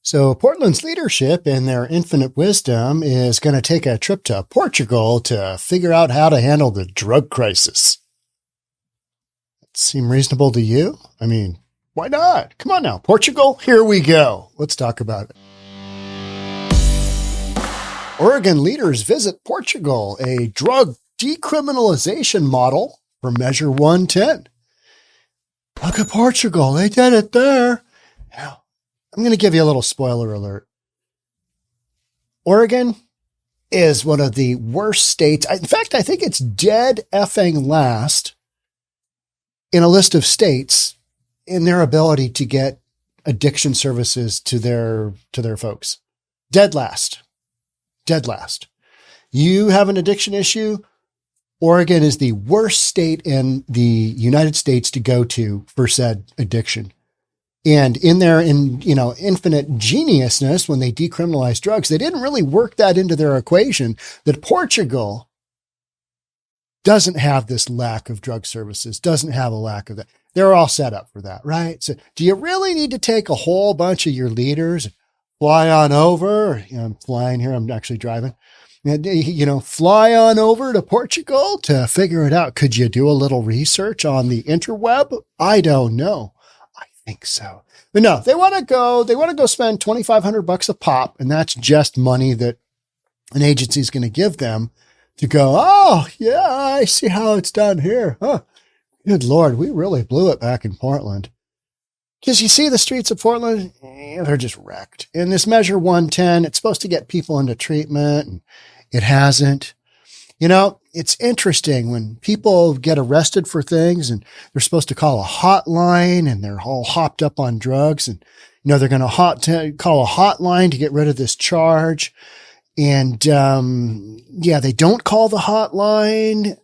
So Portland's leadership in their infinite wisdom is going to take a trip to Portugal to figure out how to handle the drug crisis. Seem reasonable to you? I mean, why not? Come on now, Portugal, here we go. Let's talk about it. Oregon leaders visit Portugal, a drug decriminalization model for Measure 110. Look at Portugal, they did it there. Now, I'm going to give you a little spoiler alert. Oregon is one of the worst states. In fact, I think it's dead effing last in a list of states in their ability to get addiction services to their folks. Dead last. Dead last. You have an addiction issue, Oregon is the worst state in the United States to go to for said addiction. And in their infinite geniusness, when they decriminalized drugs, they didn't really work that into their equation that Portugal doesn't have this lack of drug services, doesn't have a lack of that. They're all set up for that, right? So do you really need to take a whole bunch of your leaders, fly on over? I'm flying here. I'm actually driving. Fly on over to Portugal to figure it out. Could you do a little research on the interweb? I don't know. I think so. But no, they want to go spend $2,500 a pop. And that's just money that an agency is going to give them to go, oh yeah, I see how it's done here. Huh. Good Lord. We really blew it back in Portland. Because you see the streets of Portland, they're just wrecked. In this Measure 110, it's supposed to get people into treatment, and it hasn't. It's interesting when people get arrested for things and they're supposed to call a hotline and they're all hopped up on drugs, and, they're going to call a hotline to get rid of this charge. And, they don't call the hotline.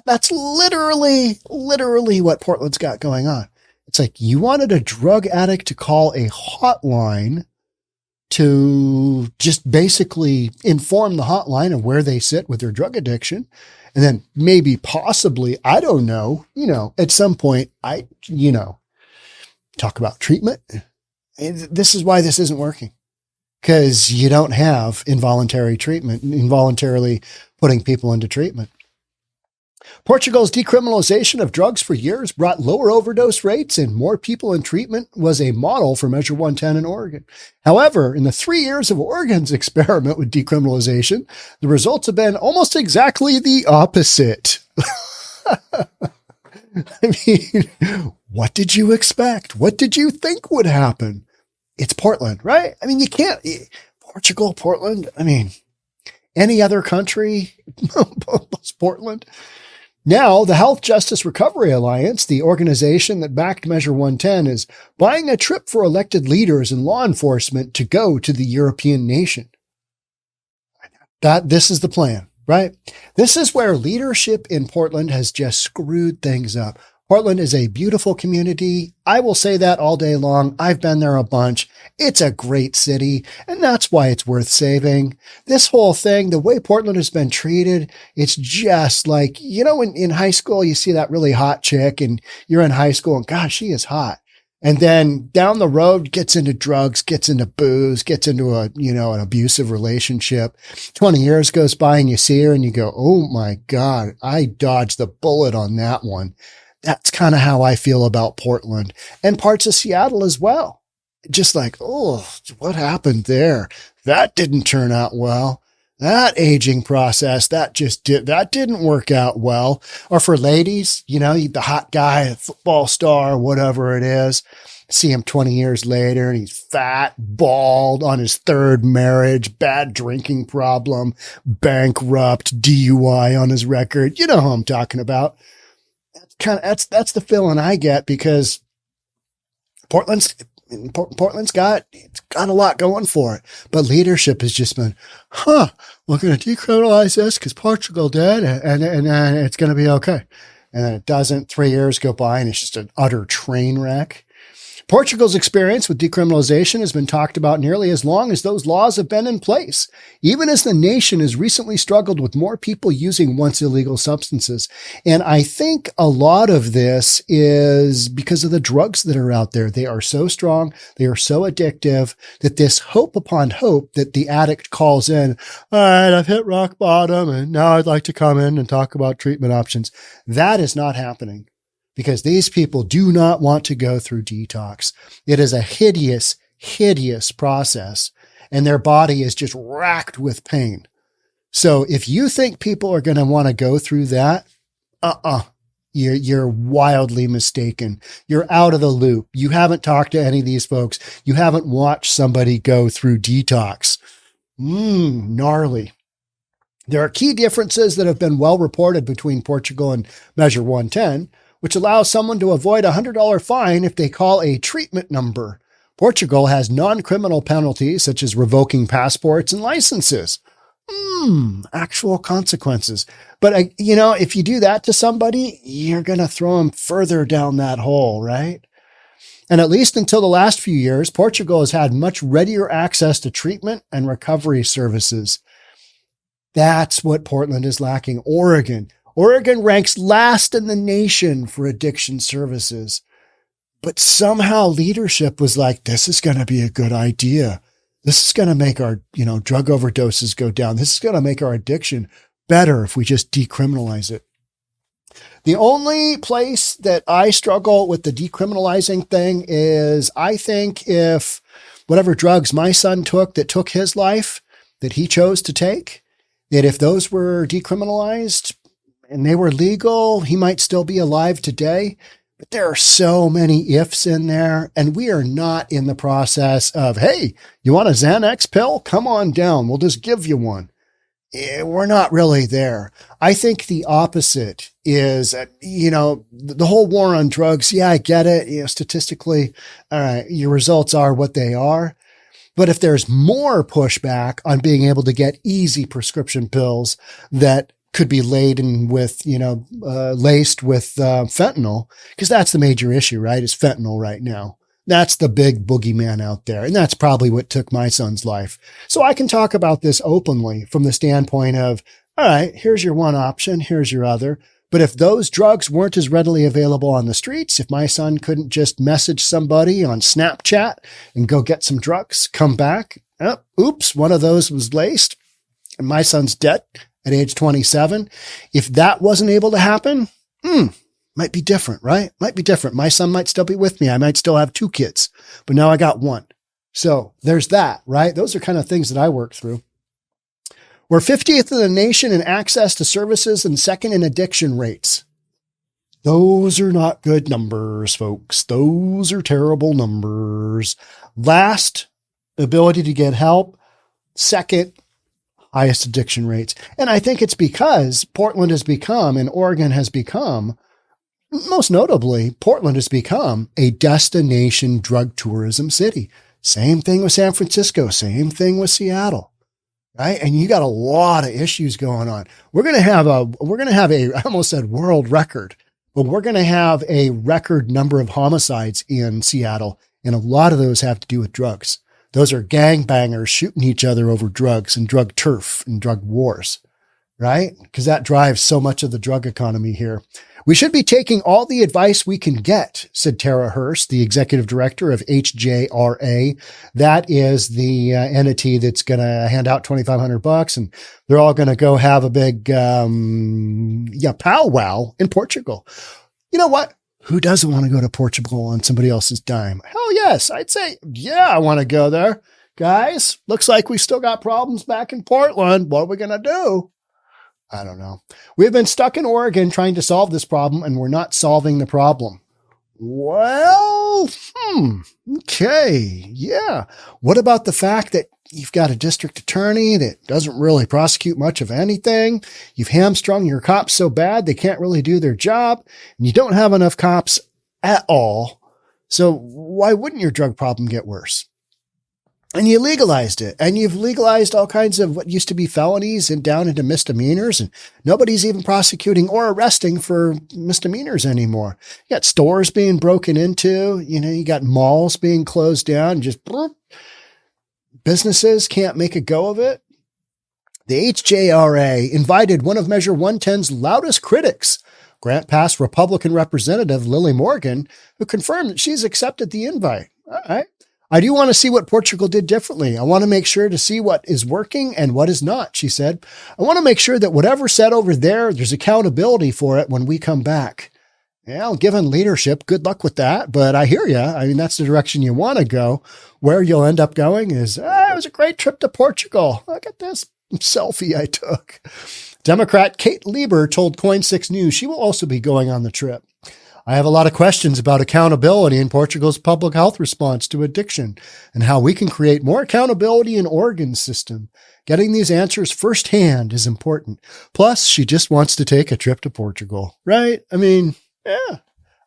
That's literally what Portland's got going on. It's like you wanted a drug addict to call a hotline to just basically inform the hotline of where they sit with their drug addiction. And then maybe possibly, I don't know, at some point, talk about treatment. This is why this isn't working, because you don't have involuntary treatment, involuntarily putting people into treatment. Portugal's decriminalization of drugs for years brought lower overdose rates and more people in treatment was a model for Measure 110 in Oregon. However, in the 3 years of Oregon's experiment with decriminalization, the results have been almost exactly the opposite. I mean, what did you expect? What did you think would happen? It's Portland, right? I mean, you can't, Portugal, Portland. I mean, any other country plus Portland. Now, the Health Justice Recovery Alliance, the organization that backed Measure 110, is buying a trip for elected leaders and law enforcement to go to the European nation. This is the plan, right? This is where leadership in Portland has just screwed things up. Portland is a beautiful community. I will say that all day long. I've been there a bunch. It's a great city, and that's why it's worth saving. This whole thing, the way Portland has been treated, it's just like, in high school, you see that really hot chick, and you're in high school, and gosh, she is hot. And then down the road, gets into drugs, gets into booze, gets into an abusive relationship. 20 years goes by, and you see her, and you go, oh my God, I dodged the bullet on that one. That's kind of how I feel about Portland and parts of Seattle as well. Just like, oh, what happened there? That didn't turn out well. That aging process, that didn't work out well. Or for ladies, the hot guy, the football star, whatever it is, see him 20 years later and he's fat, bald, on his third marriage, bad drinking problem, bankrupt, DUI on his record. You know who I'm talking about. That's the feeling I get, because Portland's got a lot going for it, but leadership has just been, we're going to decriminalize this because Portugal did, and it's going to be okay. And then it doesn't. 3 years go by and it's just an utter train wreck. Portugal's experience with decriminalization has been talked about nearly as long as those laws have been in place, even as the nation has recently struggled with more people using once illegal substances. And I think a lot of this is because of the drugs that are out there. They are so strong, they are so addictive that this hope upon hope that the addict calls in, all right, I've hit rock bottom and now I'd like to come in and talk about treatment options. That is not happening. Because these people do not want to go through detox. It is a hideous, hideous process, and their body is just racked with pain. So if you think people are going to want to go through that, you're wildly mistaken. You're out of the loop. You haven't talked to any of these folks. You haven't watched somebody go through detox. Gnarly. There are key differences that have been well reported between Portugal and Measure 110, which allows someone to avoid a $100 fine if they call a treatment number. Portugal has non-criminal penalties such as revoking passports and licenses. Actual consequences. But, if you do that to somebody, you're going to throw them further down that hole, right? And at least until the last few years, Portugal has had much readier access to treatment and recovery services. That's what Portland is lacking. Oregon ranks last in the nation for addiction services. But somehow leadership was like, this is going to be a good idea. This is going to make our, drug overdoses go down. This is going to make our addiction better if we just decriminalize it. The only place that I struggle with the decriminalizing thing is I think if whatever drugs my son took that took his life that he chose to take, that if those were decriminalized, and they were legal, he might still be alive today. But there are so many ifs in there. And we are not in the process of, hey, you want a Xanax pill? Come on down. We'll just give you one. We're not really there. I think the opposite is, the whole war on drugs. Yeah, I get it. Statistically, all right, your results are what they are. But if there's more pushback on being able to get easy prescription pills that could be laden with, laced with fentanyl, because that's the major issue, right? Is fentanyl right now. That's the big boogeyman out there. And that's probably what took my son's life. So I can talk about this openly from the standpoint of, all right, here's your one option. Here's your other. But if those drugs weren't as readily available on the streets, if my son couldn't just message somebody on Snapchat and go get some drugs, come back, oops, one of those was laced and my son's dead at age 27. If that wasn't able to happen, might be different, right? Might be different. My son might still be with me. I might still have 2 kids, but now I got 1. So there's that, right? Those are kind of things that I work through. We're 50th in the nation in access to services and second in addiction rates. Those are not good numbers, folks. Those are terrible numbers. Last, ability to get help. Second, highest addiction rates. And I think it's because Portland has become, and Oregon has become, most notably, Portland has become a destination drug tourism city. Same thing with San Francisco. Same thing with Seattle. Right? And you got a lot of issues going on. We're going to have a, I almost said world record, but we're going to have a record number of homicides in Seattle. And a lot of those have to do with drugs. Those are gangbangers shooting each other over drugs and drug turf and drug wars, right? Because that drives so much of the drug economy here. We should be taking all the advice we can get, said Tara Hurst, the executive director of HJRA. That is the entity that's going to hand out $2,500 and they're all going to go have a big, powwow in Portugal. You know what? Who doesn't want to go to Portugal on somebody else's dime? Hell yes. I'd say, yeah, I want to go there. Guys, looks like we still got problems back in Portland. What are we going to do? I don't know. We've been stuck in Oregon trying to solve this problem, and we're not solving the problem. Well, okay, yeah. What about the fact that you've got a district attorney that doesn't really prosecute much of anything? You've hamstrung your cops so bad they can't really do their job, and you don't have enough cops at all. So why wouldn't your drug problem get worse? And you legalized it, and you've legalized all kinds of what used to be felonies and down into misdemeanors, and nobody's even prosecuting or arresting for misdemeanors anymore. You got stores being broken into, you got malls being closed down, just businesses can't make a go of it. The HJRA invited one of Measure 110's loudest critics, Grant Pass Republican Representative Lily Morgan, who confirmed that she's accepted the invite. All right. I do want to see what Portugal did differently. I want to make sure to see what is working and what is not, she said. I want to make sure that whatever's said over there's accountability for it when we come back. Well, given leadership, good luck with that. But I hear you. I mean, that's the direction you want to go. Where you'll end up going is, it was a great trip to Portugal. Look at this selfie I took. Democrat Kate Lieber told Coin6 News she will also be going on the trip. I have a lot of questions about accountability in Portugal's public health response to addiction and how we can create more accountability in Oregon's system. Getting these answers firsthand is important. Plus, she just wants to take a trip to Portugal, right? I mean, yeah,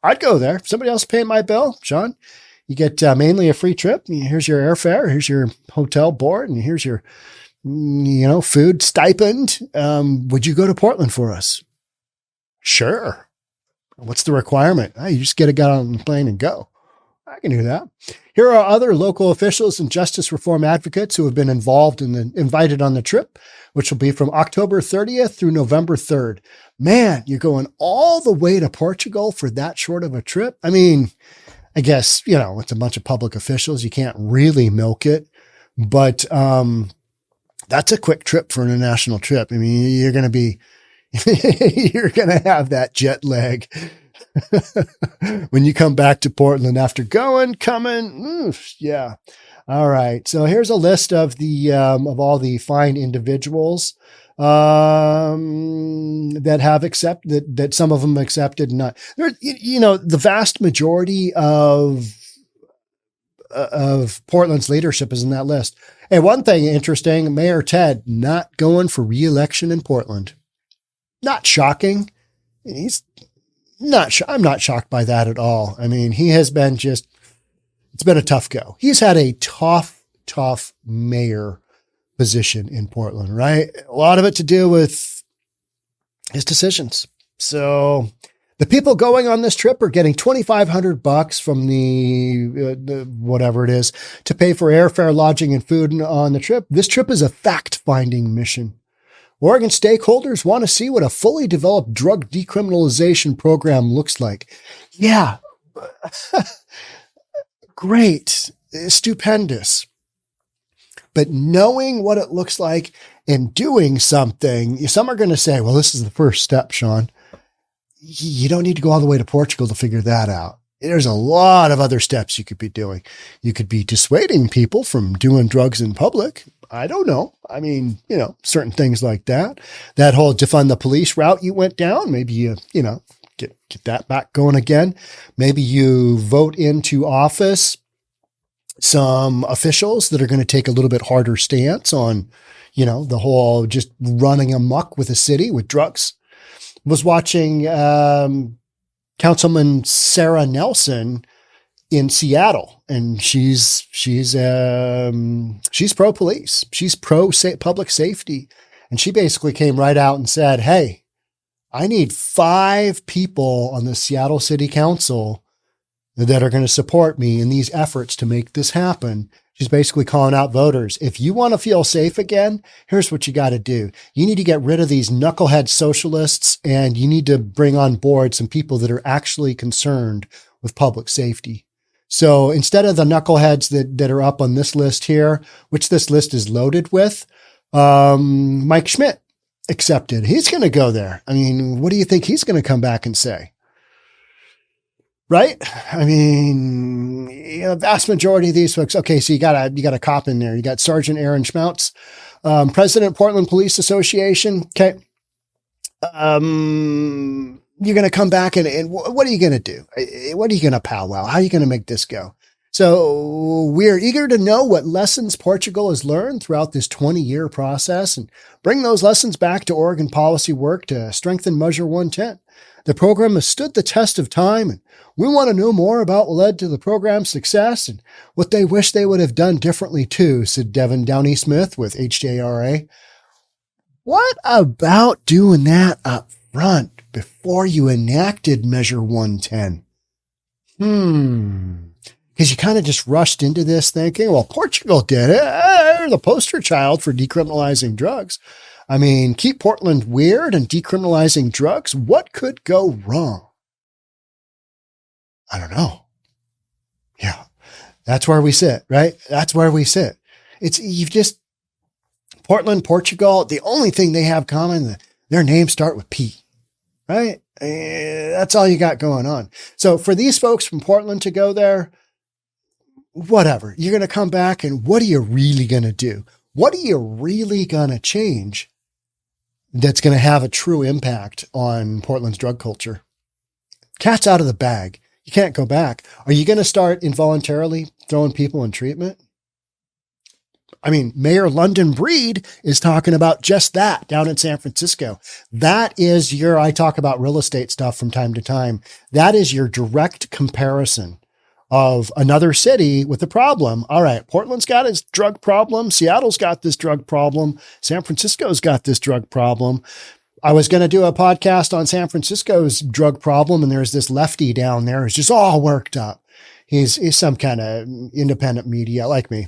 I'd go there. Somebody else paying my bill, Sean. You get mainly a free trip. Here's your airfare. Here's your hotel board. And here's your, food stipend. Would you go to Portland for us? Sure. What's the requirement? You just get on the plane and go. I can do that. Here are other local officials and justice reform advocates who have been invited on the trip, which will be from October 30th through November 3rd. Man, you're going all the way to Portugal for that short of a trip. I mean, I guess, it's a bunch of public officials. You can't really milk it, but that's a quick trip for an international trip. I mean, you're going to have that jet lag when you come back to Portland after coming. Yeah. All right. So here's a list of of all the fine individuals, that have accepted, that some of them accepted and not. There, the vast majority of Portland's leadership is in that list. Hey, one thing interesting, Mayor Ted not going for re-election in Portland. Not shocking. I'm not shocked by that at all. I mean, he has been it's been a tough go. He's had a tough mayor position in Portland, right? A lot of it to do with his decisions. So the people going on this trip are getting $2,500 from the whatever it is to pay for airfare, lodging, and food on the trip. This trip is a fact-finding mission. Oregon stakeholders want to see what a fully developed drug decriminalization program looks like. Yeah. Great. Stupendous. But knowing what it looks like and doing something, some are going to say, well, this is the first step, Sean. You don't need to go all the way to Portugal to figure that out. There's a lot of other steps you could be doing. You could be dissuading people from doing drugs in public. I don't know. I mean, certain things like that. That whole defund the police route you went down, maybe you get that back going again. Maybe you vote into office some officials that are going to take a little bit harder stance on, the whole just running amok with a city with drugs. Was watching Councilman Sarah Nelson in Seattle, and she's pro-police. She's pro-public safety. And she basically came right out and said, hey, I need 5 people on the Seattle City Council that are going to support me in these efforts to make this happen. She's basically calling out voters. If you want to feel safe again, here's what you got to do. You need to get rid of these knucklehead socialists, and you need to bring on board some people that are actually concerned with public safety. So instead of the knuckleheads that are up on this list here, which this list is loaded with, Mike Schmidt accepted. He's going to go there. I mean, what do you think he's going to come back and say? Right? I mean, vast majority of these folks. Okay, so you got a cop in there. You got Sergeant Aaron Schmautz, President Portland Police Association. Okay. You're going to come back and what are you going to do? What are you going to powwow? How are you going to make this go? So we're eager to know what lessons Portugal has learned throughout this 20-year process and bring those lessons back to Oregon policy work to strengthen Measure 110. The program has stood the test of time, and we want to know more about what led to the program's success and what they wish they would have done differently too, said Devin Downey-Smith with HJRA. What about doing that up front before you enacted Measure 110? Because you kind of just rushed into this thinking, well, Portugal did it. They're the poster child for decriminalizing drugs. I mean, keep Portland weird and decriminalizing drugs. What could go wrong? I don't know. Yeah, that's where we sit, right? That's where we sit. Portland, Portugal, the only thing they have common, their names start with P, right? That's all you got going on. So for these folks from Portland to go there, whatever, you're going to come back and what are you really going to do? What are you really going to change that's going to have a true impact on Portland's drug culture? Cat's out of the bag. You can't go back. Are you going to start involuntarily throwing people in treatment? I mean, Mayor London Breed is talking about just that down in San Francisco. That is I talk about real estate stuff from time to time. That is your direct comparison of another city with a problem. All right, Portland's got its drug problem. Seattle's got this drug problem. San Francisco's got this drug problem. I was going to do a podcast on San Francisco's drug problem, and there's this lefty down there who's just all worked up. He's some kind of independent media like me.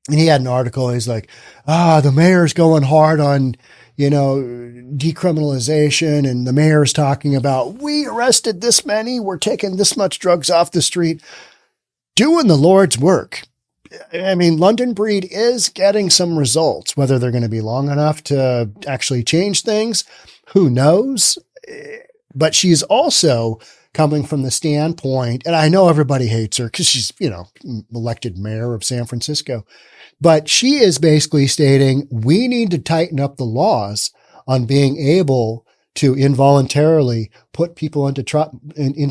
And he had an article. He's like, the mayor's going hard on, decriminalization. And the mayor's talking about, we arrested this many. We're taking this much drugs off the street, doing the Lord's work. I mean, London Breed is getting some results. Whether they're going to be long enough to actually change things, who knows? But she's also coming from the standpoint, and I know everybody hates her because she's, elected mayor of San Francisco. But she is basically stating we need to tighten up the laws on being able to involuntarily put people into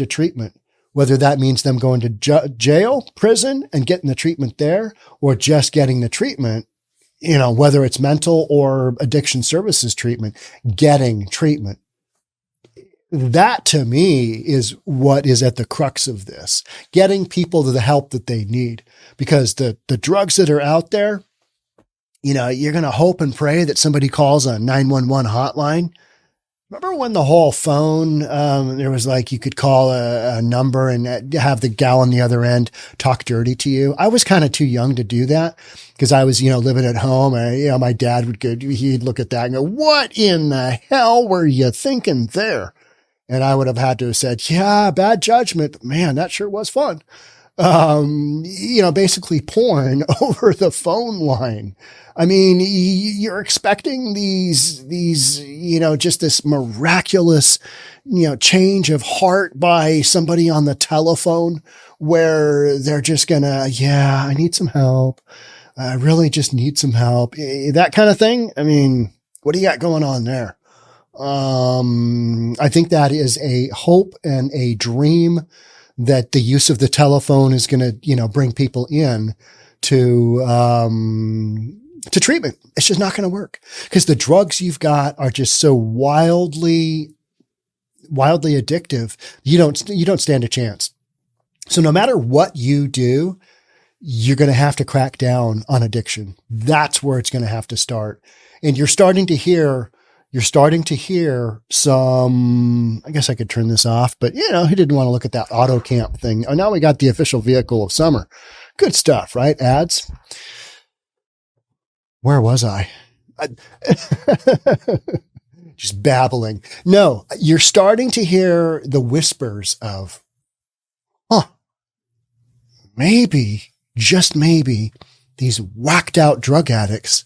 treatment, whether that means them going to jail, prison, and getting the treatment there, or just getting the treatment, whether it's mental or addiction services treatment, getting treatment. That to me is what is at the crux of this, getting people to the help that they need, because the drugs that are out there, you're going to hope and pray that somebody calls a 911 hotline. Remember when the whole phone, there was like, you could call a number and have the gal on the other end talk dirty to you. I was kind of too young to do that because I was, living at home and, my dad he'd look at that and go, what in the hell were you thinking there? And I would have had to have said, yeah, bad judgment, but man, that sure was fun. Basically porn over the phone line. I mean, you're expecting these, just this miraculous, change of heart by somebody on the telephone where they're just gonna, I need some help. I really just need some help. That kind of thing. I mean, what do you got going on there? I think that is a hope and a dream that the use of the telephone is going to, bring people in to treatment. It's just not going to work because the drugs you've got are just so wildly addictive. You don't stand a chance. So no matter what you do, you're going to have to crack down on addiction. That's where it's going to have to start. And you're starting to hear some, I guess I could turn this off, but he didn't want to look at that auto camp thing. Oh, now we got the official vehicle of summer. Good stuff, right? Ads. Where was I? Just babbling. No, you're starting to hear the whispers of, maybe, just maybe, these whacked out drug addicts,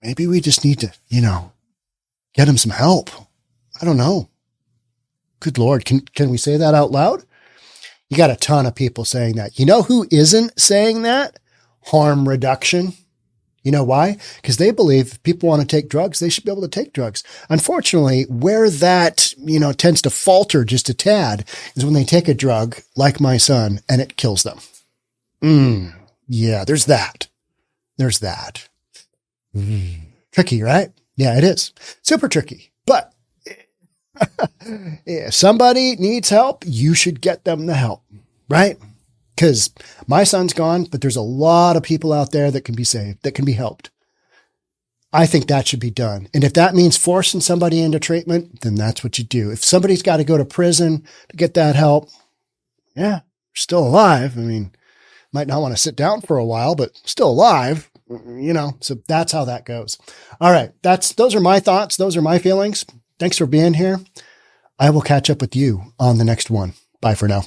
maybe we just need to, get them some help. I don't know. Good Lord. Can we say that out loud? You got a ton of people saying that. You know who isn't saying that? Harm reduction. You know why? Because they believe if people want to take drugs, they should be able to take drugs. Unfortunately, where that, tends to falter just a tad is when they take a drug like my son and it kills them. Yeah, there's that. There's that. Tricky, right? Yeah, it is. Super tricky. But if somebody needs help, you should get them the help, right? Because my son's gone, but there's a lot of people out there that can be saved, that can be helped. I think that should be done. And if that means forcing somebody into treatment, then that's what you do. If somebody's got to go to prison to get that help, yeah, still alive. I mean, might not want to sit down for a while, but still alive, so that's how that goes. All right. Those are my thoughts. Those are my feelings. Thanks for being here. I will catch up with you on the next one. Bye for now.